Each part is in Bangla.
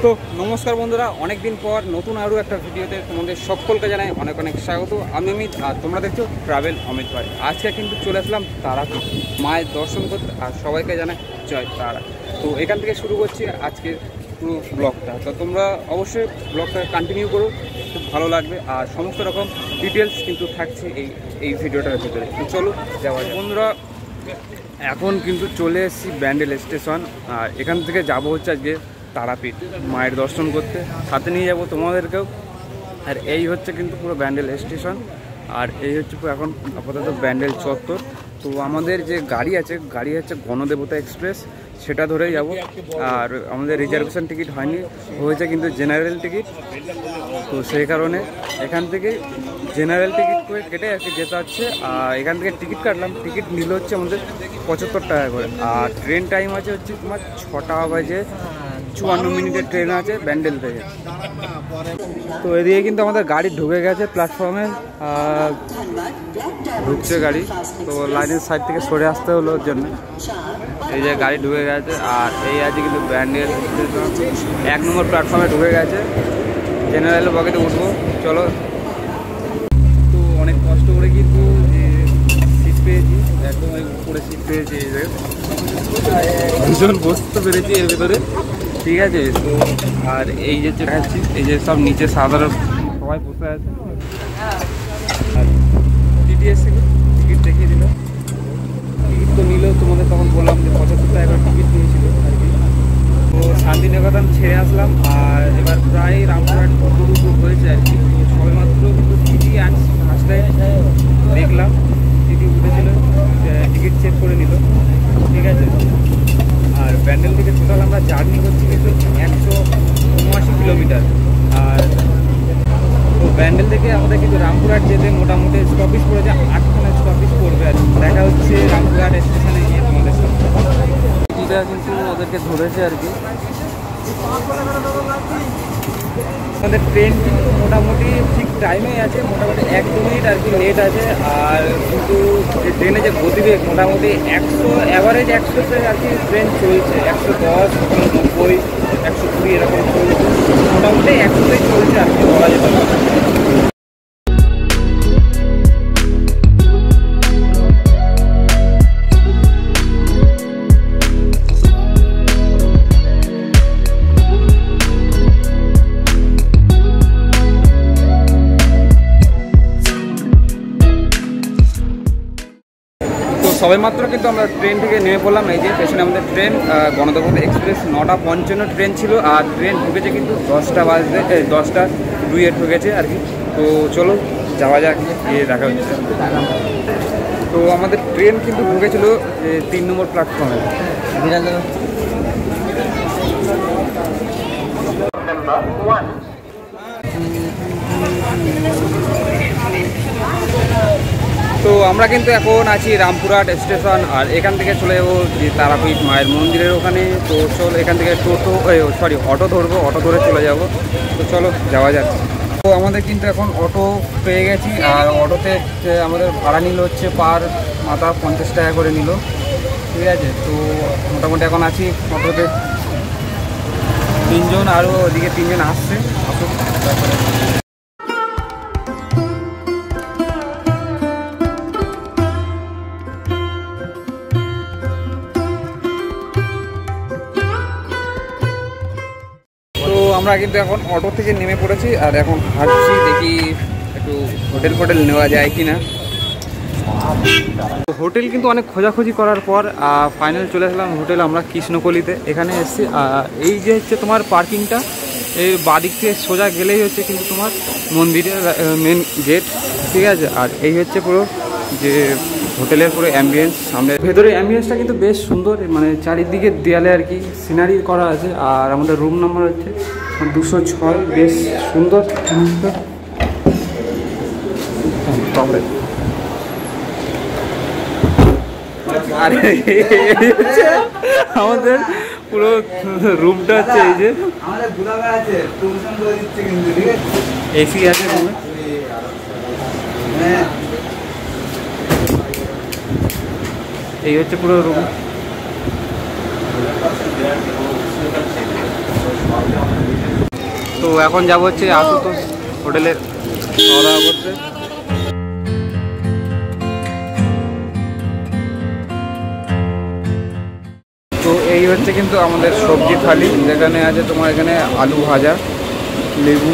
তো নমস্কার বন্ধুরা, অনেক দিন পর নতুন আরও একটা ভিডিওতে তোমাদের সকলকে জানাই অনেক অনেক স্বাগত। আমি অমিত আর তোমরা দেখছো ট্রাভেল অমিত ভাই। আজকে কিন্তু চলে আসলাম তারাপীঠ মায়ের দর্শন করতে, আর সবাইকে জানাই জয় তারা। তো এখান থেকে শুরু করছি আজকের পুরো ব্লগটা। তো তোমরা অবশ্যই ব্লগটা কন্টিনিউ করো, খুব ভালো লাগবে। আর সমস্ত রকম ডিটেলস কিন্তু থাকছে এই ভিডিওটার ভিতরে। তো চলো যাওয়া যায় বন্ধুরা। এখন কিন্তু চলে এসেছি ব্যান্ডেল স্টেশন, আর এখান থেকে যাব হচ্ছে আজকে তারাপীঠ মায়ের দর্শন করতে, সাথে নিয়ে যাব তোমাদেরকেও। আর এই হচ্ছে কিন্তু পুরো ব্যান্ডেল স্টেশন, আর এই হচ্ছে পুরো এখন আপাতত ব্যান্ডেল চত্বর। তো আমাদের যে গাড়ি হচ্ছে গণদেবতা এক্সপ্রেস, সেটা ধরেই যাব। আর আমাদের রিজার্ভেশন টিকিট হয়নি, হয়েছে কিন্তু জেনারেল টিকিট। তো সেই কারণে এখান থেকে জেনারেল টিকিট করে কেটে আর কি যেতে হচ্ছে। আর এখান থেকে টিকিট কাটলাম, টিকিট নিল হচ্ছে আমাদের 75 টাকা করে। আর ট্রেন টাইম আছে হচ্ছে তোমার 6:54 ট্রেন আছে ব্যান্ডেল থেকে। তো এদিকে কিন্তু আমাদের গাড়ি ঢুকে গেছে প্ল্যাটফর্মে, ঢুকছে গাড়ি। তো লাইনের সাইড থেকে সরে আসতে হলো ওর জন্য। এই যে গাড়ি ঢুকে গেছে, আর এই আছে কিন্তু ব্যান্ডেল 1 নম্বর প্ল্যাটফর্মে ঢুকে গেছে। জেনারেল বগিতে উঠবো, চলো। তো অনেক কষ্ট করে কিন্তু সিট পেয়েছি, একদম উপরে সিট পেয়েছি। দুজন বসতে পেরেছি এর ভিতরে, ঠিক আছে। তো আর এই যে দেখাচ্ছি, এই যে সব নিচে সাধারণ সবাই বসে আছে। আর টিটিএস টিকিট দেখিয়ে দিল, টিকিট তো নিল। তোমাদের তখন বললাম যে 75 টাকা করে টিকিট নিয়েছিল আর কি। তো শান্তিনিকেতন ছেড়ে আসলাম, আর এবার প্রায় রামপুরহাট কতটুকু হয়েছে আর কি। সবে মাত্র কিন্তু টিটি ফার্স্টে দেখলাম, টিটি উঠেছিল, টিকিট চেক করে নিল, ঠিক আছে। আর ব্যান্ডেল থেকে টোটাল আমরা জার্নি করছি কিন্তু 179 কিলোমিটার। আর তো ব্যান্ডেল থেকে আমাদের কিন্তু রামপুরহাট যেতে মোটামুটি স্টপেজ পড়েছে 8খানা স্টপেজ পড়বে। আর দেখা হচ্ছে রামপুরহাট স্টেশনে গিয়ে তোমাদের সাথে। টিটিটা কিন্তু ওদেরকে ধরেছে আর কি। আমাদের ট্রেন কিন্তু মোটামুটি ঠিক টাইমেই আছে, মোটামুটি 1-2 মিনিট আর কি লেট আছে। আর কিন্তু ট্রেনে যে গতিবেগ মোটামুটি 100, অ্যাভারেজ 100-তে আর কি ট্রেন চলছে। 110, 90, 120 এরকম চলছে, মোটামুটি 100তেই চলছে আর কি বলা যেতে পারে। সবে মাত্র কিন্তু আমরা ট্রেন থেকে নেমে পড়লাম। এই যে পেছনে আমাদের ট্রেন গণদেবতা এক্সপ্রেস 9:55 ট্রেন ছিল, আর ট্রেন ঢুকেছে কিন্তু 10:02 ঢুকেছে আর কি। তো চলো যাওয়া যাক, গিয়ে দেখা হচ্ছে। তো আমাদের ট্রেন কিন্তু ঢুকেছিল 3 নম্বর প্ল্যাটফর্মে। তো আমরা কিন্তু এখন আছি রামপুরহাট স্টেশন, আর এখান থেকে চলে যাবো যে তারাপীঠ মায়ের মন্দিরের ওখানে। তো চলো এখান থেকে অটো ধরবো, অটো ধরে চলে যাব। তো চলো যাওয়া যাক। তো আমাদের কিন্তু এখন অটো পেয়ে গেছি, আর অটোতে আমাদের ভাড়া নিল হচ্ছে পার মাথা 50 টাকা করে নিল, ঠিক আছে। তো মোটামুটি এখন আছি অটোতে 3 জন, আরও ওদিকে 3 জন আসছে, আসুক তারপরে। আমরা কিন্তু এখন অটো থেকে নেমে পড়েছি, আর এখন হাঁটছি, দেখি একটু হোটেল নেওয়া যায় কি না। হোটেল কিন্তু অনেক খোঁজাখুঁজি করার পর ফাইনাল চলে আসলাম হোটেল আমরা কৃষ্ণকলিতে। এখানে এসেছি, এই যে হচ্ছে তোমার পার্কিংটা, এই বাদিক থেকে সোজা গেলেই হচ্ছে কিন্তু তোমার মন্দিরের মেন গেট, ঠিক আছে। আর এই হচ্ছে পুরো যে হোটেলের পুরো অ্যাম্বিয়েন্স। সামনে ভেতরে অ্যাম্বিয়েন্সটা কিন্তু বেশ সুন্দর, মানে চারিদিকে দেয়ালে আর কি সিনারি করা আছে। আর আমাদের রুম নাম্বার হচ্ছে 206, বেশ সুন্দর। আর আমাদের পুরো রুমটা হচ্ছে এই যে এসি আছে রুমে। এই হচ্ছে পুরো রুম। তো এখন যাবো হচ্ছে আশুতোষ হোটেলের খাওয়া দাওয়া করতে। তো এই হচ্ছে কিন্তু আমাদের সবজি থালি, যেখানে আছে তোমার এখানে আলু ভাজা, লেবু,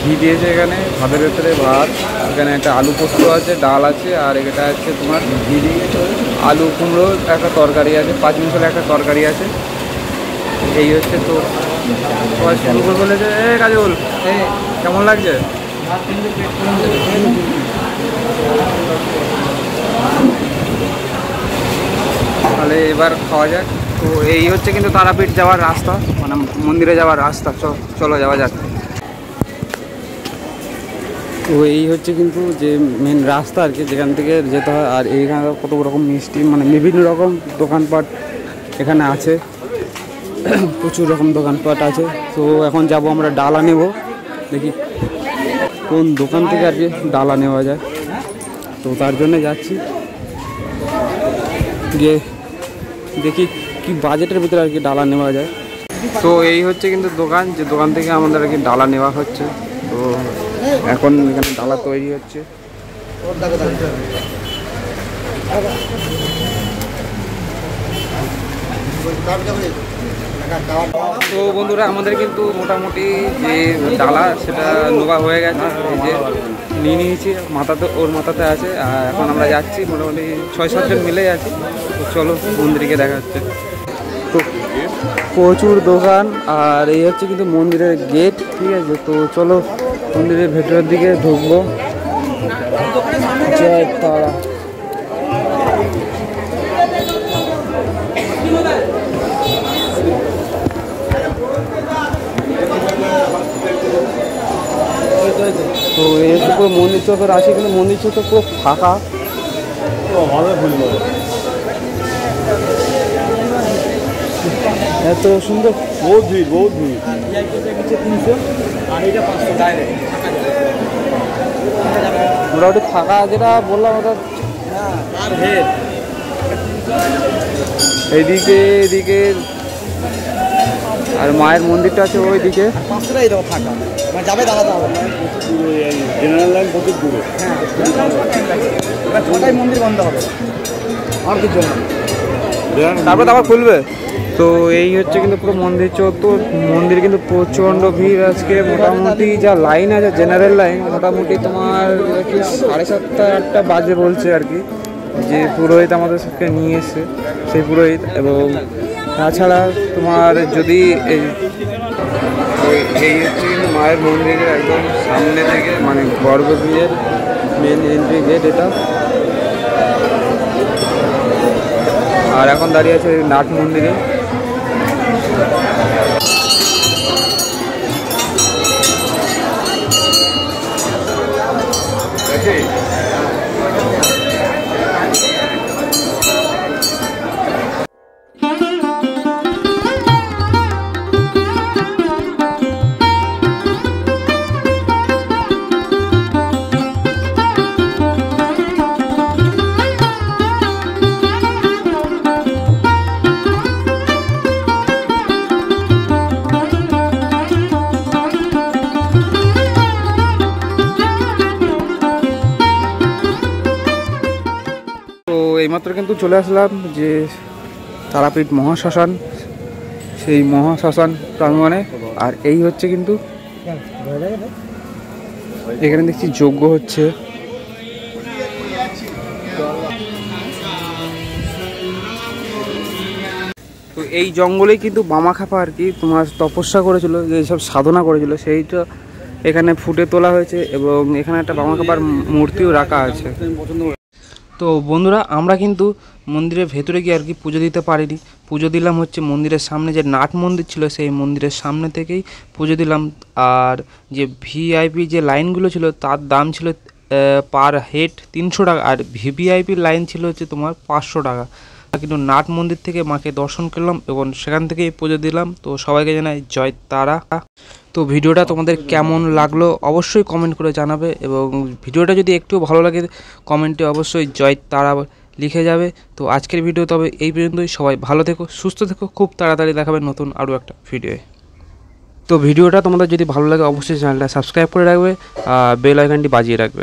ঘি দিয়েছে এখানে ভাতের ভেতরে, ভাত, এখানে একটা আলু পোস্ত আছে, ডাল আছে, আর এটা হচ্ছে তোমার ঘি দিয়ে আলু কুমড়ো একটা তরকারি আছে, 5 মিশালে একটা তরকারি আছে। এই হচ্ছে তো সবাই শুরু করে বলেছে। কাজল, কেমন লাগছে? তাহলে এবার খাওয়া যাক। তো এই হচ্ছে কিন্তু তারাপীঠ যাওয়ার রাস্তা, মানে মন্দিরে যাওয়ার রাস্তা। চলো যাওয়া যাক। তো এই হচ্ছে কিন্তু যে মেন রাস্তা আর কি, যেখান থেকে যেতে হয়। আর এইখানে কত রকম মিষ্টি, মানে বিভিন্ন রকম দোকানপাট এখানে আছে, প্রচুর রকম দোকানপাট আছে। তো এখন যাব আমরা ডালা নেব, দেখি কোন দোকান থেকে আর কি ডালা নেওয়া যায়। তো তার জন্য যাচ্ছি, গিয়ে দেখি কি বাজেটের ভিতরে আর কি ডালা নেওয়া যায়। তো এই হচ্ছে কিন্তু দোকান, যে দোকান থেকে আমাদের আর কি ডালা নেওয়া হচ্ছে। তো এখন এখানে ডালা তৈরি হচ্ছে। তো বন্ধুরা, আমাদের কিন্তু মোটামুটি যে ডালা সেটা নেওয়া হয়ে গেছে, এই যে নিয়ে নিয়েছি, মাথাতে ওর মাথাতে আছে। আর এখন আমরা যাচ্ছি, মোটামুটি 6-7 জন মিলে যাচ্ছি। তো চলো মন্দিরকে দেখা হচ্ছে। তো প্রচুর দোকান, আর এই হচ্ছে কিন্তু মন্দিরের গেট, ঠিক আছে। তো চলো মন্দিরের ভেতরের দিকে ঢুকবো। জয় তারা। তো এই হচ্ছে পুরো মন্দির চত্বর আসে, কিন্তু মন্দির চত্বর পুরো ফাঁকা। এত সুন্দর, বহুত ভিড়, বহুত ভিড়। 300 আর এটা 500 ডাইরেক্ট। মোটামুটি ফাঁকা, যেটা বললাম ওটা। এইদিকে এদিকে, আর মায়ের মন্দিরটা আছে ওইদিকে। 500টাই দাও ফাঁকা, মানে যাবে দাঁড়াতে হবে। জেনারেল লাইন প্রচুর দূরে। হ্যাঁ, এবার 6টায় মন্দির বন্ধ হবে আর কিছু জন্য, তারপরে আবার খুলবে। তো এই হচ্ছে কিন্তু পুরো মন্দির চত্বর। মন্দির কিন্তু প্রচণ্ড ভিড় আজকে। মোটামুটি যা লাইন আছে, জেনারেল লাইন, মোটামুটি তোমার 7:30-8টা বাজে বলছে আর কি, যে পুরোহিত আমাদের সাথে নিয়ে এসছে, সেই পুরোহিত। এবং তাছাড়া তোমার যদি এই হচ্ছে কিন্তু মায়ের মন্দিরের একদম সামনে থেকে, মানে গর্ভগৃহের মেন এন্ট্রি গেট এটা। আর এখন দাঁড়িয়ে আছে নাট মন্দিরে। এইমাত্র কিন্তু চলে আসলাম যে তারাপীঠ মহাশ্মশান, সেই মহাশ্মশান প্রাঙ্গণে। আর এই হচ্ছে কিন্তু এখানে দেখছি যজ্ঞ হচ্ছে। তো এই জঙ্গলেই কিন্তু বামাখ্যাপা আর কি তোমার তপস্যা করেছিল, যেসব সাধনা করেছিল সেইটা এখানে ফুটে তোলা হয়েছে। এবং এখানে একটা বামাখ্যাপার মূর্তিও রাখা আছে। তো বন্ধুরা, আমরা কিন্তু মন্দিরের ভেতরে গিয়ে আর কি পুজো দিতে পারিনি। পুজো দিলাম হচ্ছে মন্দিরের সামনে যে নাট মন্দির ছিল, সেই মন্দিরের সামনে থেকেই পুজো দিলাম। আর যে ভিআইপি যে লাইনগুলো ছিল তার দাম ছিল পার হেড 300 টাকা, আর ভিভিআইপি লাইন ছিল হচ্ছে তোমার 500 টাকা। কিন্তু নাট মন্দির থেকে মাকে দর্শন করলাম এবং সেখান থেকেই পুজো দিলাম। তো সবাইকে জানাই জয় তারা। তো ভিডিওটা তোমাদের কেমন লাগলো অবশ্যই কমেন্ট করে জানাবে, এবং ভিডিওটা যদি একটু ভালো লাগে কমেন্টে অবশ্যই জয় তারা লিখে যাবে। তো আজকের ভিডিও তবে এই পর্যন্তই। সবাই ভালো থেকো, সুস্থ থেকো, খুব তাড়াতাড়ি দেখাবে নতুন আরও একটা ভিডিওয়ে। তো ভিডিওটা তোমাদের যদি ভালো লাগে অবশ্যই চ্যানেলটা সাবস্ক্রাইব করে রাখবে, বেল আইকনটি বাজিয়ে রাখবে।